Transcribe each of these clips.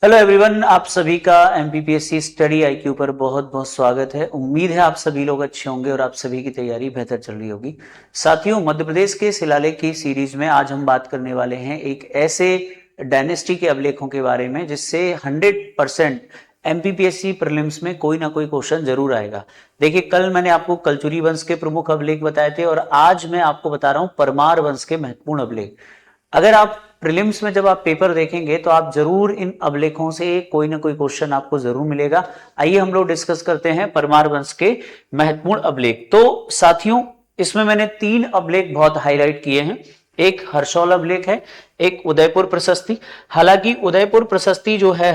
Hello everyone, आप सभी का एमपीपीएससी स्टडी आईक्यू पर बहुत बहुत स्वागत है। उम्मीद है आप सभी लोग अच्छे होंगे और आप सभी की तैयारी बेहतर चल रही होगी। साथियों, मध्य प्रदेश के शिलालेख की सीरीज में आज हम बात करने वाले हैं एक ऐसे डायनेस्टी के अभिलेखों के बारे में जिससे 100% एमपीपीएससी प्रीलिम्स में कोई ना कोई क्वेश्चन जरूर आएगा। देखिए, कल मैंने आपको कलचुरी वंश के प्रमुख अभिलेख बताए थे और आज मैं आपको बता रहा हूं परमार वंश के महत्वपूर्ण अभिलेख। अगर आप प्रीलिम्स में जब आप पेपर देखेंगे तो आप जरूर इन अभिलेखों से कोई ना कोई क्वेश्चन आपको जरूर मिलेगा। आइए हम लोग डिस्कस करते हैं परमार वंश के महत्वपूर्ण अभिलेख। तो साथियों, इसमें मैंने 3 अभिलेख बहुत हाईलाइट किए हैं। एक हर्षौल अभिलेख है, एक उदयपुर प्रशस्ति। हालांकि उदयपुर प्रशस्ति जो है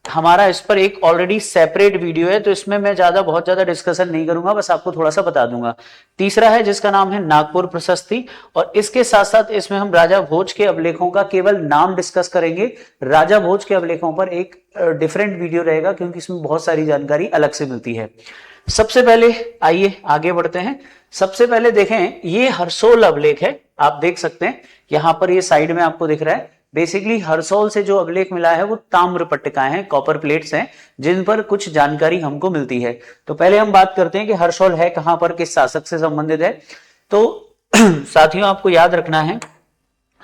हमारा इस पर एक ऑलरेडी सेपरेट वीडियो है, तो इसमें मैं बहुत ज्यादा डिस्कशन नहीं करूंगा, बस आपको थोड़ा सा बता दूंगा। तीसरा है जिसका नाम है नागपुर प्रशस्ति, और इसके साथ साथ इसमें हम राजा भोज के अभिलेखों का केवल नाम डिस्कस करेंगे। राजा भोज के अभिलेखों पर एक डिफरेंट वीडियो रहेगा क्योंकि इसमें बहुत सारी जानकारी अलग से मिलती है। सबसे पहले आइए आगे बढ़ते हैं। सबसे पहले देखें, ये हर्षौल अभिलेख है। आप देख सकते हैं यहां पर ये साइड में आपको दिख रहा है। बेसिकली हर्षौल से जो अभिलेख मिला है वो ताम्र पट्टिकाएं हैं, कॉपर प्लेट्स हैं, जिन पर कुछ जानकारी हमको मिलती है। तो पहले हम बात करते हैं कि हर्षौल है कहां पर, किस शासक से संबंधित है। तो साथियों, आपको याद रखना है,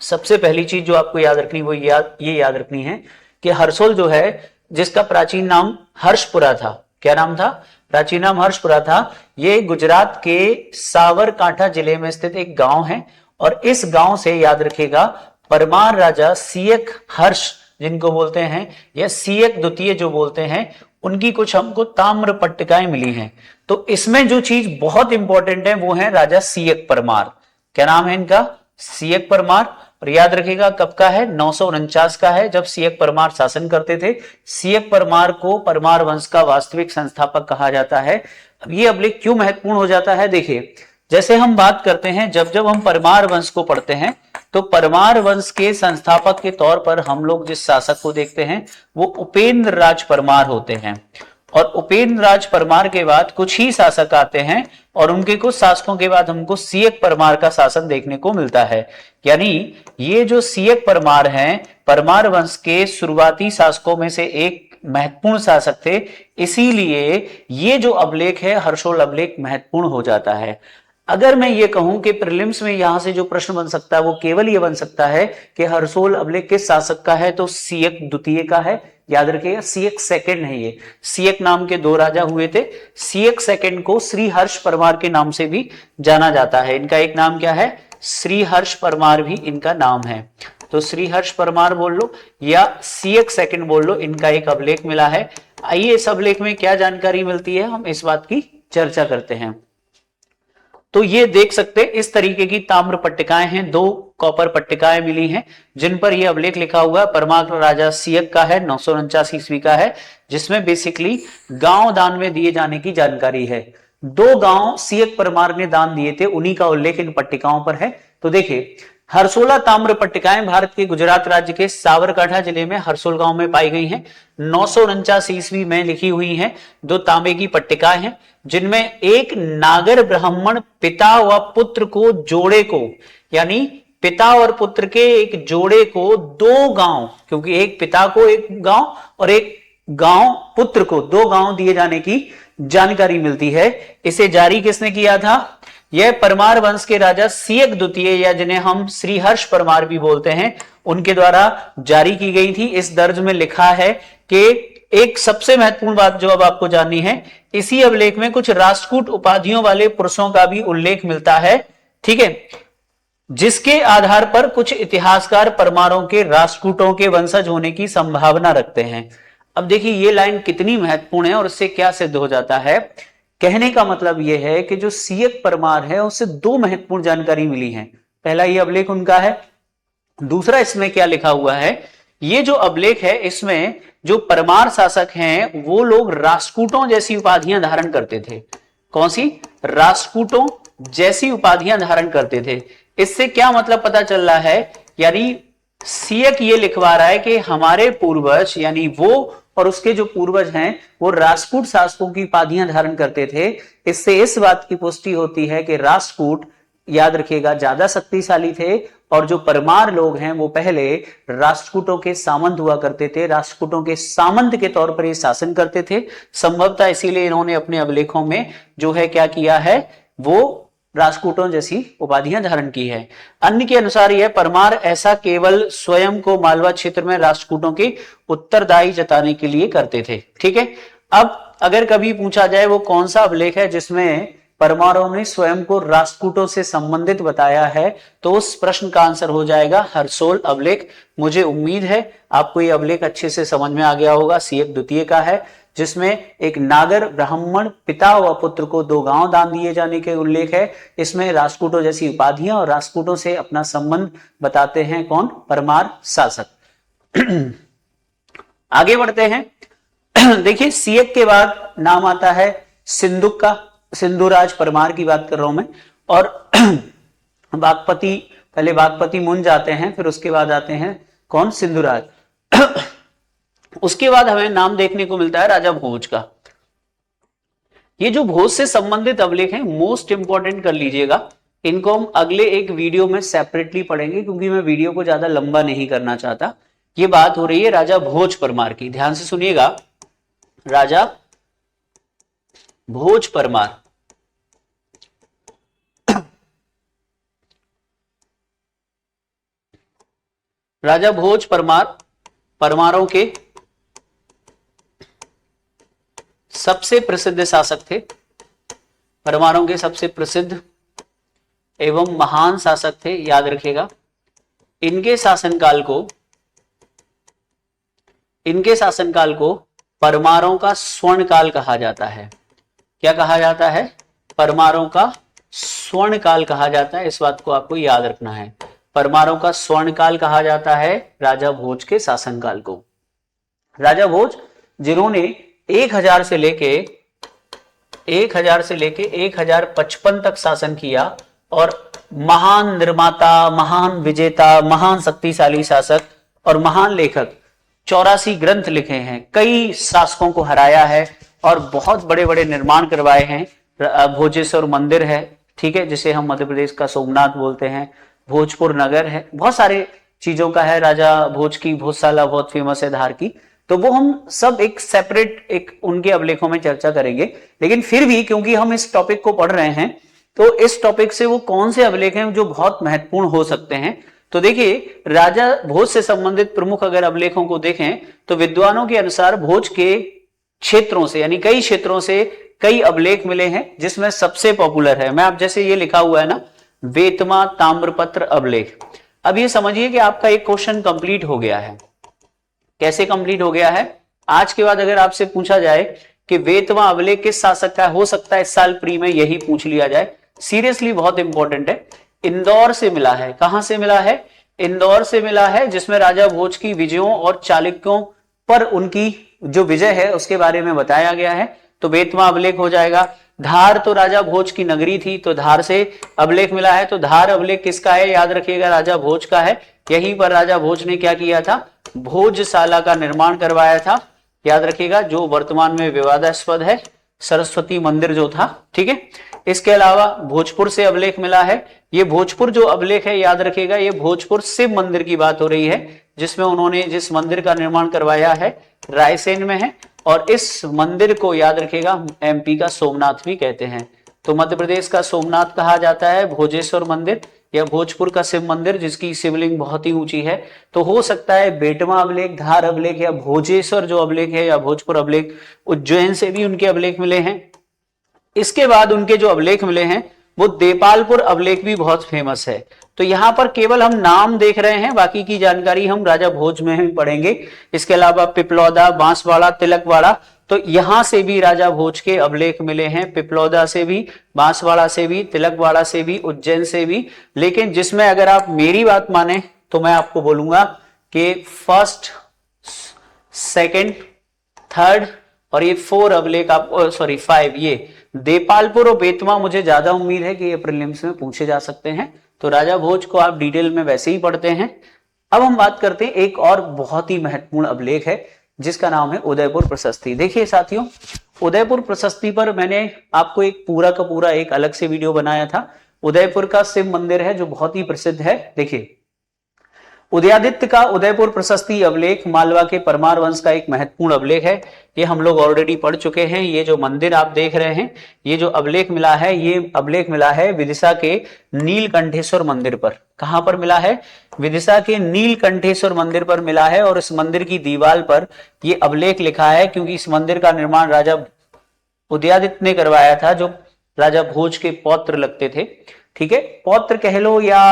सबसे पहली चीज जो आपको याद रखनी वो ये याद रखनी है कि हर्षौल जो है, जिसका प्राचीन नाम हर्षपुरा था। क्या नाम था? प्राचीन नाम हर्षपुरा था। ये गुजरात के सावरकांठा जिले में स्थित एक गांव है और इस गांव से याद रखिएगा परमार राजा सियक हर्ष जिनको बोलते हैं, या सियक द्वितीय जो बोलते हैं, उनकी कुछ हमको ताम्र पट्टिकाएं मिली हैं। तो इसमें जो चीज बहुत इंपॉर्टेंट है वो है राजा सियक परमार। क्या नाम है इनका? सियक परमार। और याद रखिएगा कब का है? 949 का है, जब सियक परमार शासन करते थे। सियक परमार को परमार वंश का वास्तविक संस्थापक कहा जाता है। अब ये अभिलेख क्यों महत्वपूर्ण हो जाता है? देखिए, जैसे हम बात करते हैं, जब हम परमार वंश को पढ़ते हैं तो परमार वंश के संस्थापक के तौर पर हम लोग जिस शासक को देखते हैं वो उपेंद्र राज परमार होते हैं। और उपेंद्र राज परमार के बाद कुछ ही शासक आते हैं और उनके कुछ शासकों के बाद हमको सियक परमार का शासन देखने को मिलता है। यानी ये जो सियक परमार हैं, परमार वंश के शुरुआती शासकों में से एक महत्वपूर्ण शासक थे। इसीलिए ये जो अभिलेख है हर्षौल अभिलेख महत्वपूर्ण हो जाता है। अगर मैं ये कहूं कि प्रीलिम्स में यहां से जो प्रश्न बन सकता है वो केवल ये बन सकता है कि हर्षौल अभिलेख किस शासक का है, तो सियक द्वितीय का है। याद रखिएगा, सियक सेकंड है। ये सियक नाम के 2 राजा हुए थे। सियक सेकंड को श्री हर्ष परमार के नाम से भी जाना जाता है। इनका एक नाम क्या है? श्री हर्ष परमार भी इनका नाम है। तो श्री हर्ष परमार बोल लो या सियक सेकंड बोल लो, इनका एक अभिलेख मिला है। आइए इस अभिलेख में क्या जानकारी मिलती है, हम इस बात की चर्चा करते हैं। तो ये देख सकते हैं इस तरीके की ताम्र पट्टिकाएं हैं, 2 कॉपर पट्टिकाएं मिली हैं जिन पर यह अभिलेख लिखा हुआ है। परमार राजा सियक का है, 949 ईस्वी का है, जिसमें बेसिकली गांव दान में दिए जाने की जानकारी है। 2 गांव सियक परमार ने दान दिए थे, उन्हीं का उल्लेख इन पट्टिकाओं पर है। तो देखिए, हर्षौला ताम्र पट्टिकाएं भारत के गुजरात राज्य के सावरकांठा जिले में हर्षौल गांव में पाई गई हैं। 949 ईस्वी में लिखी हुई हैं। 2 तांबे की पट्टिकाएं हैं जिनमें एक नागर ब्राह्मण पिता व पुत्र को जोड़े को, यानी पिता और पुत्र के एक जोड़े को 2 गांव, क्योंकि एक पिता को एक गांव और एक गांव पुत्र को 2 गांव दिए जाने की जानकारी मिलती है। इसे जारी किसने किया था? यह परमार वंश के राजा सियक द्वितीय, या जिन्हें हम श्री हर्ष परमार भी बोलते हैं, उनके द्वारा जारी की गई थी। इस दर्ज में लिखा है कि एक सबसे महत्वपूर्ण बात जो अब आपको जाननी है, इसी अभिलेख में कुछ राष्ट्रकूट उपाधियों वाले पुरुषों का भी उल्लेख मिलता है। ठीक है, जिसके आधार पर कुछ इतिहासकार परमारों के राष्ट्रकूटों के वंशज होने की संभावना रखते हैं। अब देखिए ये लाइन कितनी महत्वपूर्ण है और इससे क्या सिद्ध हो जाता है। कहने का मतलब यह है कि जो सियक परमार है उससे 2 महत्वपूर्ण जानकारी मिली है। पहला, ये अभिलेख उनका है। दूसरा, इसमें क्या लिखा हुआ है, ये जो अभिलेख है इसमें जो परमार शासक हैं वो लोग राष्ट्रकूटों जैसी उपाधियां धारण करते थे। कौन सी? राष्ट्रकूटों जैसी उपाधियां धारण करते थे। इससे क्या मतलब पता चल रहा है, यानी सियक ये लिखवा रहा है कि हमारे पूर्वज, यानी वो और उसके जो पूर्वज हैं वो राष्ट्रकूट शासकों की उपाधियां धारण करते थे। इससे इस बात की पुष्टि होती है कि राष्ट्रकूट याद रखिएगा ज्यादा शक्तिशाली थे, और जो परमार लोग हैं वो पहले राष्ट्रकूटों के सामंत हुआ करते थे, राष्ट्रकूटों के सामंत के तौर पर ये शासन करते थे। संभवतः इसीलिए इन्होंने अपने अभिलेखों में जो है क्या किया है, वो राष्ट्रकूटों जैसी उपाधियां धारण की है। अन्य के अनुसार यह परमार ऐसा केवल स्वयं को मालवा क्षेत्र में राष्ट्रकूटों के उत्तरदायी जताने के लिए करते थे। ठीक है, अब अगर कभी पूछा जाए वो कौन सा अभिलेख है जिसमें परमारों ने स्वयं को राष्ट्रकूटों से संबंधित बताया है, तो उस प्रश्न का आंसर हो जाएगा हरसोल अभिलेख। मुझे उम्मीद है आपको ये अभिलेख अच्छे से समझ में आ गया होगा। सीएफ द्वितीय का है, जिसमें एक नागर ब्राह्मण पिता व पुत्र को 2 गांव दान दिए जाने के उल्लेख है। इसमें राष्ट्रकूटों जैसी उपाधियां और राष्ट्रकूटों से अपना संबंध बताते हैं कौन, परमार शासक। आगे बढ़ते हैं। देखिए सीएक के बाद नाम आता है सिंधुक का, सिंधुराज परमार की बात कर रहा हूं मैं। और बागपति, पहले बागपति मुंज आते हैं, फिर उसके बाद आते हैं कौन, सिंधुराज। उसके बाद हमें नाम देखने को मिलता है राजा भोज का। ये जो भोज से संबंधित अभिलेख हैं मोस्ट इंपॉर्टेंट कर लीजिएगा, इनको हम अगले एक वीडियो में सेपरेटली पढ़ेंगे, क्योंकि मैं वीडियो को ज्यादा लंबा नहीं करना चाहता। ये बात हो रही है राजा भोज परमार की, ध्यान से सुनिएगा। राजा भोज परमार, राजा भोज परमार परमारों के सबसे प्रसिद्ध शासक थे, परमारों के सबसे प्रसिद्ध एवं महान शासक थे, याद रखिएगा। इनके शासनकाल को परमारों का स्वर्ण काल कहा जाता है। क्या कहा जाता है, परमारों का स्वर्ण काल कहा जाता है। इस बात को आपको याद रखना है, परमारों का स्वर्ण काल कहा जाता है राजा भोज के शासनकाल को। राजा भोज जिन्होंने 1000 से लेके 1055 तक शासन किया, और महान निर्माता, महान विजेता, महान शक्तिशाली शासक और महान लेखक, 84 ग्रंथ लिखे हैं, कई शासकों को हराया है और बहुत बड़े बड़े निर्माण करवाए हैं। भोजेश्वर मंदिर है, ठीक है, जिसे हम मध्य प्रदेश का सोमनाथ बोलते हैं, भोजपुर नगर है, बहुत सारे चीजों का है। राजा भोज की भोजशाला बहुत फेमस है धार की, तो वो हम सब एक सेपरेट एक उनके अभिलेखों में चर्चा करेंगे। लेकिन फिर भी क्योंकि हम इस टॉपिक को पढ़ रहे हैं, तो इस टॉपिक से वो कौन से अभिलेख हैं जो बहुत महत्वपूर्ण हो सकते हैं। तो देखिए राजा भोज से संबंधित प्रमुख अगर अभिलेखों को देखें तो विद्वानों के अनुसार भोज के क्षेत्रों से, यानी कई क्षेत्रों से कई अभिलेख मिले हैं, जिसमें सबसे पॉपुलर है, मैं आप जैसे ये लिखा हुआ है ना, वेतमा ताम्रपत्र अभिलेख। अब ये समझिए कि आपका एक क्वेश्चन कंप्लीट हो गया है। कैसे कंप्लीट हो गया है, आज के बाद अगर आपसे पूछा जाए कि वेतवा अभिलेख किस शासक का, हो सकता है इस साल प्री में यही पूछ लिया जाए। सीरियसली बहुत इंपॉर्टेंट है। इंदौर से मिला है, कहां से मिला है, इंदौर से मिला है, जिसमें राजा भोज की विजयों और चालुक्यों पर उनकी जो विजय है उसके बारे में बताया गया है, तो वेतवा अभिलेख हो जाएगा। धार तो राजा भोज की नगरी थी, तो धार से अभिलेख मिला है, तो धार अभिलेख किसका है, याद रखिएगा राजा भोज का है। यहीं पर राजा भोज ने क्या किया था, भोजशाला का निर्माण करवाया था, याद रखिएगा, जो वर्तमान में विवादास्पद है, सरस्वती मंदिर जो था, ठीक है। इसके अलावा भोजपुर से अभिलेख मिला है। ये भोजपुर जो अभिलेख है, याद रखिएगा, ये भोजपुर शिव मंदिर की बात हो रही है, जिसमें उन्होंने जिस मंदिर का निर्माण करवाया है रायसेन में है, और इस मंदिर को याद रखिएगा एमपी का सोमनाथ भी कहते हैं। तो मध्य प्रदेश का सोमनाथ कहा जाता है भोजेश्वर मंदिर, या भोजपुर का शिव मंदिर जिसकी शिवलिंग बहुत ही ऊंची है। तो हो सकता है बेटवा अभिलेख, धार अभिलेख, या भोजेश्वर जो अभिलेख है, या भोजपुर अभिलेख, उज्जैन से भी उनके अभिलेख मिले हैं। इसके बाद उनके जो अभिलेख मिले हैं वो देपालपुर अभिलेख भी बहुत फेमस है। तो यहां पर केवल हम नाम देख रहे हैं, बाकी की जानकारी हम राजा भोज में ही पढ़ेंगे। इसके अलावा पिपलौदा, बांसवाड़ा, तिलकवाड़ा, तो यहां से भी राजा भोज के अभिलेख मिले हैं, पिपलौदा से भी, बांसवाड़ा से भी, तिलकवाड़ा से भी, उज्जैन से भी। लेकिन जिसमें अगर आप मेरी बात माने तो मैं आपको बोलूंगा कि फर्स्ट, सेकंड, थर्ड और ये 4 अभिलेख आप, सॉरी 5, ये देपालपुर और बेतवा मुझे ज्यादा उम्मीद है कि ये प्रीलिम्स में पूछे जा सकते हैं। तो राजा भोज को आप डिटेल में वैसे ही पढ़ते हैं। अब हम बात करते हैं एक और बहुत ही महत्वपूर्ण अभिलेख है, जिसका नाम है उदयपुर प्रशस्ति। देखिए साथियों, उदयपुर प्रशस्ति पर मैंने आपको एक पूरा का पूरा एक अलग से वीडियो बनाया था, उदयपुर का शिव मंदिर है जो बहुत ही प्रसिद्ध है। देखिए, उदयादित्य का उदयपुर प्रशस्ति अभिलेख मालवा के परमार वंश का एक महत्वपूर्ण अभिलेख है। ये हम लोग ऑलरेडी पढ़ चुके हैं। ये जो मंदिर आप देख रहे हैं, ये जो अभिलेख मिला है, ये अभिलेख मिला है विदिशा के नीलकंठेश्वर मंदिर पर। कहां पर मिला है? विदिशा के नीलकंठेश्वर मंदिर पर मिला है। और इस मंदिर की दीवार पर ये अभिलेख लिखा है, क्योंकि इस मंदिर का निर्माण राजा उदयादित्य ने करवाया था, जो राजा भोज के पौत्र लगते थे। ठीक है, पौत्र कह लो या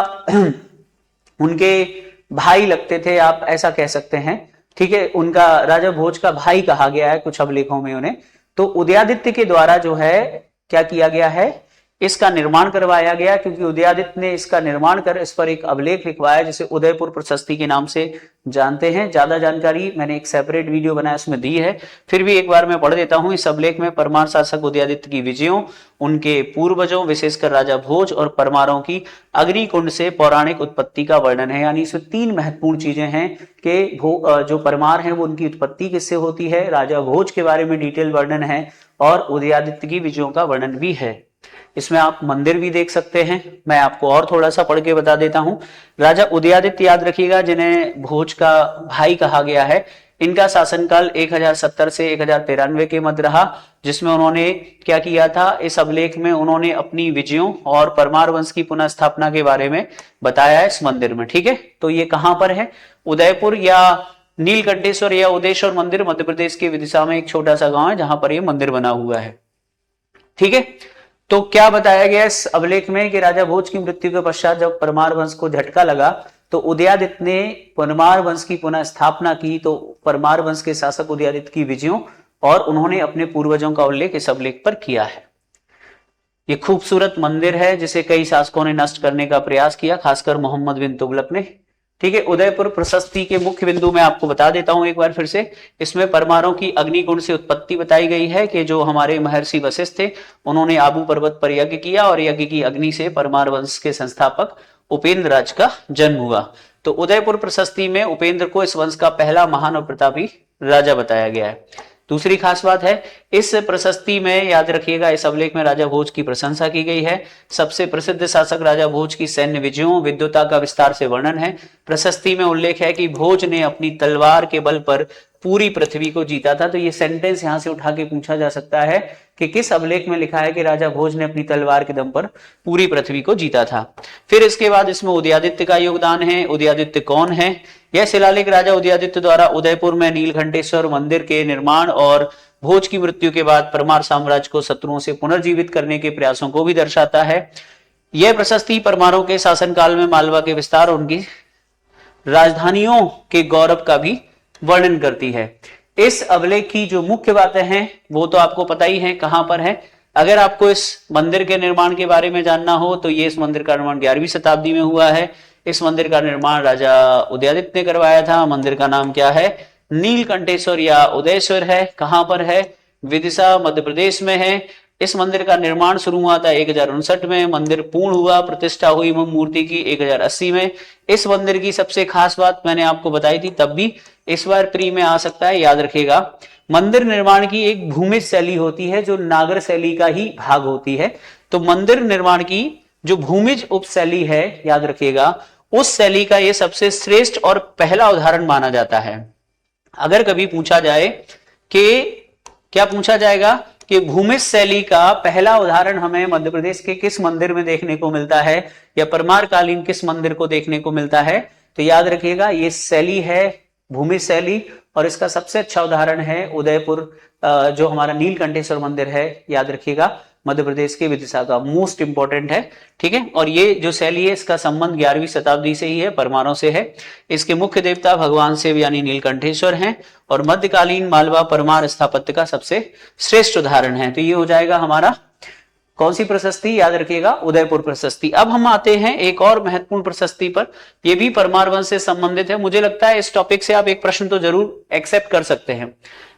उनके भाई लगते थे, आप ऐसा कह सकते हैं। ठीक है, उनका राजा भोज का भाई कहा गया है कुछ अभिलेखों में उन्हें। तो उदयादित्य के द्वारा जो है क्या किया गया है, इसका निर्माण करवाया गया, क्योंकि उदयादित्य ने इसका निर्माण कर इस पर एक अभिलेख लिखवाया, जिसे उदयपुर प्रशस्ति के नाम से जानते हैं। ज्यादा जानकारी मैंने एक सेपरेट वीडियो बनाया उसमें दी है, फिर भी एक बार मैं पढ़ देता हूं। इस अभिलेख में परमार शासक उदयादित्य की विजयों, उनके पूर्वजों विशेषकर राजा भोज और परमारों की अग्निकुंड से पौराणिक उत्पत्ति का वर्णन है। यानी इसमें 3 महत्वपूर्ण चीजें हैं कि जो परमार हैं वो उनकी उत्पत्ति किससे होती है, राजा भोज के बारे में डिटेल वर्णन है, और उदयादित्य की विजयों का वर्णन भी है। इसमें आप मंदिर भी देख सकते हैं। मैं आपको और थोड़ा सा पढ़ के बता देता हूं। राजा उदयादित्य, याद रखिएगा, जिन्हें भोज का भाई कहा गया है, इनका शासनकाल 1070 से 1093 के मध्य रहा, जिसमें उन्होंने क्या किया था, इस अभिलेख में उन्होंने अपनी विजयों और परमार वंश की पुनः स्थापना के बारे में बताया है इस मंदिर में। ठीक है, तो ये कहां पर है? उदयपुर या नीलकंठेश्वर या उदयेश्वर मंदिर मध्य प्रदेश के विदिशा में एक छोटा सा गांव है जहां पर यह मंदिर बना हुआ है। ठीक है, तो क्या बताया गया इस अभिलेख में कि राजा भोज की मृत्यु के पश्चात जब परमार वंश को झटका लगा तो उदयादित्य ने परमार वंश की पुनः स्थापना की। तो परमार वंश के शासक उदयादित्य की विजयों और उन्होंने अपने पूर्वजों का उल्लेख इस अभिलेख पर किया है। ये खूबसूरत मंदिर है जिसे कई शासकों ने नष्ट करने का प्रयास किया, खासकर मोहम्मद बिन तुगलक ने। ठीक है, उदयपुर प्रशस्ति के मुख्य बिंदु मैं आपको बता देता हूं एक बार फिर से। इसमें परमारों की अग्निकुंड से उत्पत्ति बताई गई है कि जो हमारे महर्षि वशिष्ठ थे, उन्होंने आबू पर्वत पर यज्ञ किया और यज्ञ की अग्नि से परमार वंश के संस्थापक उपेंद्र राज का जन्म हुआ। तो उदयपुर प्रशस्ति में उपेंद्र को इस वंश का पहला महान और प्रतापी राजा बताया गया है। दूसरी खास बात है, इस प्रशस्ति में याद रखिएगा, इस अभिलेख में राजा भोज की प्रशंसा की गई है। सबसे प्रसिद्ध शासक राजा भोज की सैन्य विजयों, विद्वता का विस्तार से वर्णन है। प्रशस्ति में उल्लेख है कि भोज ने अपनी तलवार के बल पर पूरी पृथ्वी को जीता था। तो ये सेंटेंस यहां से उठा के पूछा जा सकता है कि किस अभिलेख में लिखा है कि राजा भोज ने अपनी तलवार के दम पर पूरी पृथ्वी को जीता था। फिर इसके बाद इसमें उदयादित्य का योगदान है। उदयादित्य कौन है? यह शिलालेख राजा उदयादित्य द्वारा उदयपुर में नीलकंठेश्वर मंदिर के निर्माण और भोज की मृत्यु के बाद परमार साम्राज्य को शत्रुओं से पुनर्जीवित करने के प्रयासों को भी दर्शाता है। यह प्रशस्ति परमारों के शासनकाल में मालवा के विस्तार और उनकी राजधानियों के गौरव का भी वर्णन करती है। इस अभिलेख की जो मुख्य बातें हैं वो तो आपको पता ही है कहां पर है। अगर आपको इस मंदिर के निर्माण के बारे में जानना हो तो ये इस मंदिर का निर्माण 11वीं शताब्दी में हुआ है। इस मंदिर का निर्माण राजा उदयादित्य ने करवाया था। मंदिर का नाम क्या है? नीलकंठेश्वर या उदयेश्वर है। कहां पर है? विदिशा मध्य प्रदेश में है। इस मंदिर का निर्माण शुरू हुआ था 1059 में। मंदिर पूर्ण हुआ, प्रतिष्ठा हुई मूर्ति की 1080 में। इस मंदिर की सबसे खास बात मैंने आपको बताई थी, तब भी इस बार प्री में आ सकता है, याद रखिएगा। मंदिर निर्माण की एक भूमिज शैली होती है जो नागर शैली का ही भाग होती है। तो मंदिर निर्माण की जो भूमिज उपशैली है, याद रखिएगा, उस शैली का यह सबसे श्रेष्ठ और पहला उदाहरण माना जाता है। अगर कभी पूछा जाए कि क्या पूछा जाएगा कि भूमिज शैली का पहला उदाहरण हमें मध्य प्रदेश के किस मंदिर में देखने को मिलता है या परमार कालीन किस मंदिर को देखने को मिलता है, तो याद रखिएगा ये शैली है भूमिज शैली। और इसका सबसे अच्छा उदाहरण है उदयपुर, जो हमारा नीलकंठेश्वर मंदिर है, याद रखिएगा, मध्य प्रदेश के विदिशा का मोस्ट इंपॉर्टेंट है। ठीक है, और ये जो शैली है इसका संबंध 11वीं शताब्दी से ही है, परमारों से है। इसके मुख्य देवता भगवान शिव यानी नीलकंठेश्वर हैं और मध्यकालीन मालवा परमार स्थापत्य का सबसे श्रेष्ठ उदाहरण है। तो ये हो जाएगा हमारा कौन सी प्रशस्ति? याद रखिएगा, उदयपुर प्रशस्ति। अब हम आते हैं एक और महत्वपूर्ण प्रशस्ति पर, यह भी परमार वंश से संबंधित है। मुझे लगता है इस टॉपिक से आप एक प्रश्न तो जरूर एक्सेप्ट कर सकते हैं।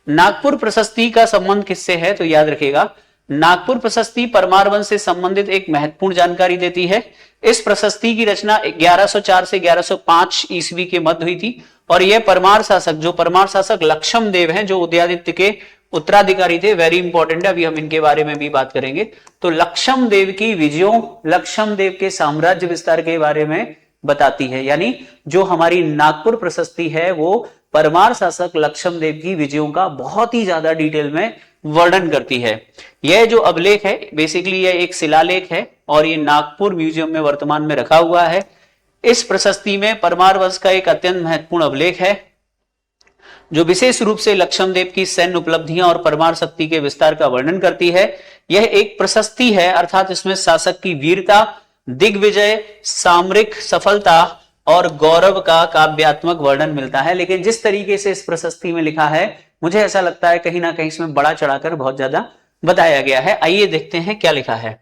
नागपुर प्रशस्ति का संबंध किससे है? तो याद रखिएगा, नागपुर प्रशस्ति परमार वंश से संबंधित एक महत्वपूर्ण जानकारी देती है। इस प्रशस्ति की रचना 1104 से 1105 ईस्वी के मध्य हुई थी और यह परमार शासक लक्षम देव हैं, जो उदयादित्य के उत्तराधिकारी थे। वेरी इंपॉर्टेंट है, अभी हम इनके बारे में भी बात करेंगे। तो लक्षम देव की विजयों, लक्षम देव के साम्राज्य विस्तार के बारे में बताती है। यानी जो हमारी नागपुर प्रशस्ति है वो परमार शासक लक्षम देव की विजयों का बहुत ही ज्यादा डिटेल में वर्णन करती है। यह जो अभिलेख है बेसिकली यह एक शिलालेख है और ये नागपुर म्यूजियम में वर्तमान में रखा हुआ है। इस प्रशस्ति में परमार वंश का एक अत्यंत महत्वपूर्ण अभिलेख है जो विशेष रूप से लक्षम देव की सैन्य उपलब्धियां और परमार शक्ति के विस्तार का वर्णन करती है। यह एक प्रशस्ति है, अर्थात इसमें शासक की वीरता, दिग्विजय, सामरिक सफलता और गौरव का काव्यात्मक वर्णन मिलता है। लेकिन जिस तरीके से इस प्रशस्ति में लिखा है मुझे ऐसा लगता है कहीं ना कहीं इसमें बड़ा चढ़ाकर बहुत ज्यादा बताया गया है। आइए देखते हैं क्या लिखा है।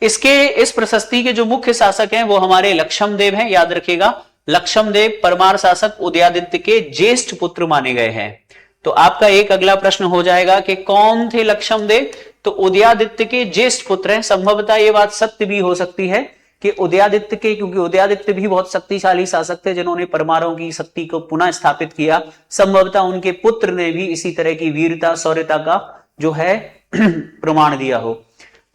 इस प्रशस्ति के जो मुख्य शासक हैं वो हमारे लक्षम देव हैं। याद रखिएगा, लक्षम देव परमार शासक उदयादित्य के ज्येष्ठ पुत्र माने गए हैं। तो आपका एक अगला प्रश्न हो जाएगा कि कौन थे लक्षम देव? तो उदयादित्य के ज्येष्ठ पुत्र हैं। संभवतः ये बात सत्य भी हो सकती है कि उदयादित्य के, क्योंकि उदयादित्य भी बहुत शक्तिशाली शासक थे जिन्होंने परमारों की शक्ति को पुनः स्थापित किया। संभवतः उनके पुत्र ने भी इसी तरह की वीरता, शौर्यता का जो है प्रमाण दिया हो।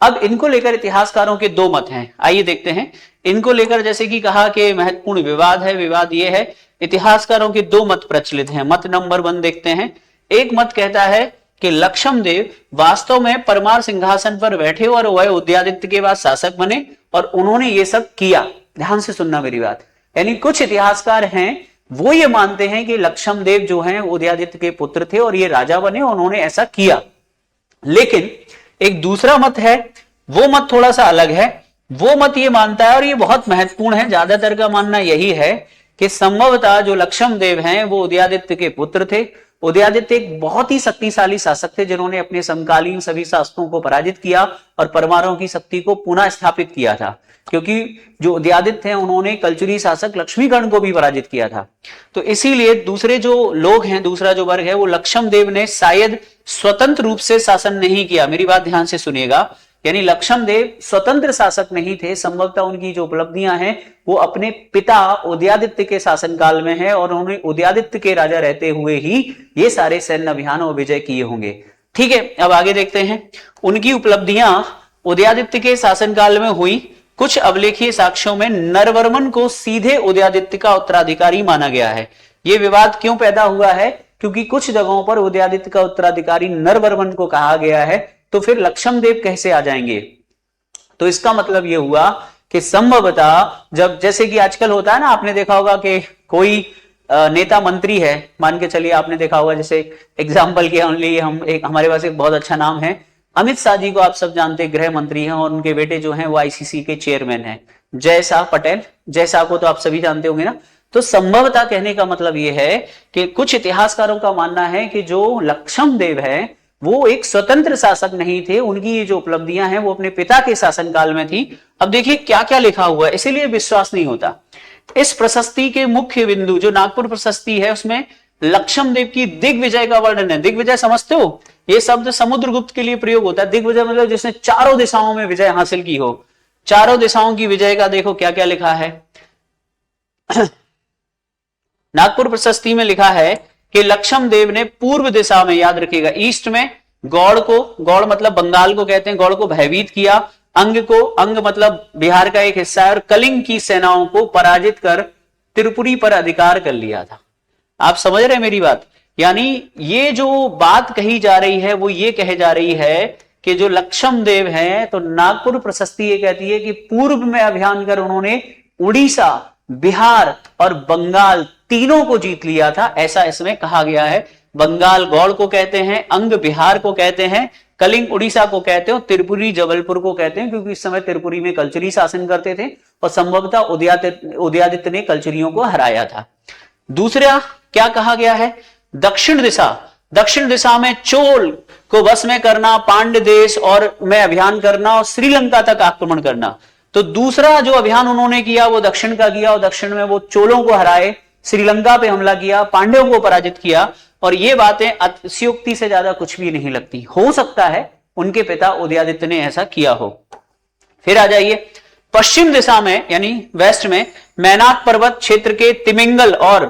अब इनको लेकर इतिहासकारों के दो मत हैं, आइए देखते हैं। इनको लेकर जैसे कि कहा कि महत्वपूर्ण विवाद है। विवाद यह है, इतिहासकारों के दो मत प्रचलित हैं। मत नंबर 1 देखते हैं। एक मत कहता है कि लक्षम देव वास्तव में परमार सिंहासन पर बैठे और वह उदयादित्य के बाद शासक बने और उन्होंने ये सब किया। ध्यान से सुनना मेरी बात। यानी कुछ इतिहासकार हैं वो ये मानते हैं कि लक्षम देव जो हैं उदयादित्य के पुत्र थे और ये राजा बने और उन्होंने ऐसा किया। लेकिन एक दूसरा मत है, वो मत थोड़ा सा अलग है। वो मत ये मानता है और ये बहुत महत्वपूर्ण है, ज्यादातर का मानना यही है कि संभवतः जो लक्षम देव हैं वो उदयादित्य के पुत्र थे। उदयादित्य एक बहुत ही शक्तिशाली शासक थे जिन्होंने अपने समकालीन सभी शासकों को पराजित किया और परमारों की शक्ति को पुनः स्थापित किया था। क्योंकि जो उदयादित्य हैं उन्होंने कलचुरी शासक लक्ष्मीकर्ण को भी पराजित किया था। तो इसीलिए दूसरे जो लोग हैं, दूसरा जो वर्ग है, वो लक्षम देव ने शायद स्वतंत्र रूप से शासन नहीं किया। मेरी बात ध्यान से सुनिएगा। यानी लक्षम देव स्वतंत्र शासक नहीं थे। संभवतः उनकी जो उपलब्धियां हैं वो अपने पिता उदयादित्य के शासनकाल में है और उन्होंने उदयादित्य के राजा रहते हुए ही ये सारे सैन्य अभियान और विजय किए होंगे। ठीक है, अब आगे देखते हैं। उनकी उपलब्धियां उदयादित्य के शासनकाल में हुई। कुछ अभिलेखीय साक्ष्यों में नरवर्मन को सीधे उदयादित्य का उत्तराधिकारी माना गया है। यह विवाद क्यों पैदा हुआ है? क्योंकि कुछ जगहों पर उदयादित्य का उत्तराधिकारी नरवर्मन को कहा गया है, तो फिर लक्षम देव कैसे आ जाएंगे? तो इसका मतलब यह हुआ कि संभवतः जब, जैसे कि आजकल होता है ना, आपने देखा होगा कि कोई नेता मंत्री है, मान के चलिए आपने देखा होगा, जैसे एग्जाम्पल के ओनली हमारे पास एक बहुत अच्छा नाम है अमित शाह जी को आप सब जानते हैं, गृह मंत्री हैं और उनके बेटे जो हैं वो आईसीसी के चेयरमैन हैं, जय शाह पटेल। जय शाह को तो आप सभी जानते होंगे ना। तो संभवतः कहने का मतलब यह है कि कुछ इतिहासकारों का मानना है कि जो लक्षम देव है वो एक स्वतंत्र शासक नहीं थे। उनकी ये जो उपलब्धियां हैं वो अपने पिता के शासनकाल में थी। अब देखिए क्या क्या लिखा हुआ है, इसीलिए विश्वास नहीं होता। इस प्रशस्ति के मुख्य बिंदु जो नागपुर प्रशस्ति है उसमें लक्षम देव की दिग्विजय का वर्णन है। दिग्विजय समझते हो? ये शब्द समुद्रगुप्त के लिए प्रयोग होता है। दिग्विजय मतलब जिसने चारों दिशाओं में विजय हासिल की हो। चारों दिशाओं की विजय का देखो क्या क्या लिखा है। नागपुर प्रशस्ति में लिखा है कि लक्षम देव ने पूर्व दिशा में, याद रखिएगा, ईस्ट में गौड़ मतलब बंगाल को कहते हैं, गौड़ को भयभीत किया। अंग मतलब बिहार का एक हिस्सा है और कलिंग की सेनाओं को पराजित कर त्रिपुरी पर अधिकार कर लिया था। आप समझ रहे हैं मेरी बात? यानी ये जो बात कही जा रही है वो ये कहे जा रही है कि जो लक्षम देव हैं, तो नागपुर प्रशस्ति ये कहती है कि पूर्व में अभियान कर उन्होंने उड़ीसा, बिहार और बंगाल तीनों को जीत लिया था, ऐसा इसमें कहा गया है। बंगाल गौड़ को कहते हैं, अंग बिहार को कहते हैं, कलिंग उड़ीसा को कहते हैं, त्रिपुरी जबलपुर को कहते हैं, क्योंकि इस समय त्रिपुरी में कलचुरी शासन करते थे और संभवतः उदयादित्य ने कलचुरियों को हराया था। दूसरा क्या कहा गया है? दक्षिण दिशा में चोल को वश में करना, पांड्य देश और में अभियान करना और श्रीलंका तक आक्रमण करना। तो दूसरा जो अभियान उन्होंने किया वो दक्षिण का किया और दक्षिण में वो चोलों को हराए, श्रीलंका पे हमला किया, पांड्यों को पराजित किया। और ये बातें अतिशयोक्ति से ज्यादा कुछ भी नहीं लगती। हो सकता है उनके पिता उदयादित्य ने ऐसा किया हो। फिर आ जाइए पश्चिम दिशा में यानी वेस्ट में मैनाक पर्वत क्षेत्र के तिमिंगल और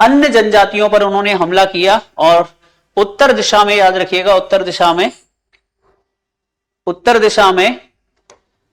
अन्य जनजातियों पर उन्होंने हमला किया। और उत्तर दिशा में याद रखिएगा, उत्तर दिशा में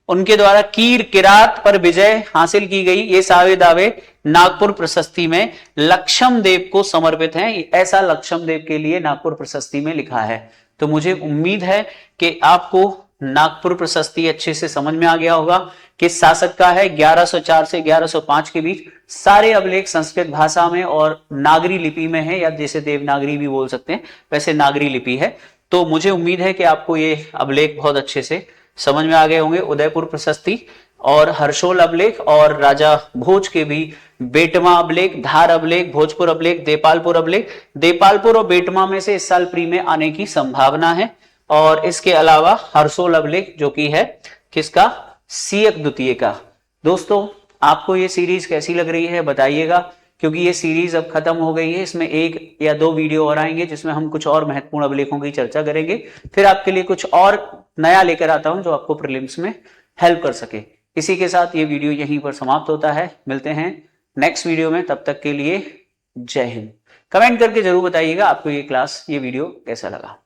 उनके द्वारा कीर किरात पर विजय हासिल की गई। ये सारे दावे नागपुर प्रशस्ति में लक्षम देव को समर्पित हैं। ऐसा लक्षम देव के लिए नागपुर प्रशस्ति में लिखा है। तो मुझे उम्मीद है कि आपको नागपुर प्रशस्ति अच्छे से समझ में आ गया होगा। किस शासक का है? 1104 से 1105 के बीच। सारे अभिलेख संस्कृत भाषा में और नागरी लिपि में है, या जैसे देवनागरी भी बोल सकते हैं, वैसे नागरी लिपि है। तो मुझे उम्मीद है कि आपको ये अभिलेख बहुत अच्छे से समझ में आ गए होंगे। उदयपुर प्रशस्ति और हर्षोल अभिलेख और राजा भोज के भी बेटमा अभिलेख, धार अभिलेख, भोजपुर अभिलेख, देपालपुर अभिलेख। देपालपुर और बेटमा में से इस साल प्री में आने की संभावना है। और इसके अलावा हर्षोल अभिलेख जो कि है किसका? सीयक द्वितीय का। दोस्तों आपको ये सीरीज कैसी लग रही है बताइएगा, क्योंकि ये सीरीज अब खत्म हो गई है। इसमें 1 या 2 वीडियो और आएंगे जिसमें हम कुछ और महत्वपूर्ण अभिलेखों की चर्चा करेंगे। फिर आपके लिए कुछ और नया लेकर आता हूं जो आपको प्रीलिम्स में हेल्प कर सके। इसी के साथ ये वीडियो यहीं पर समाप्त होता है। मिलते हैं नेक्स्ट वीडियो में, तब तक के लिए जय हिंद। कमेंट करके जरूर बताइएगा आपको ये वीडियो कैसा लगा।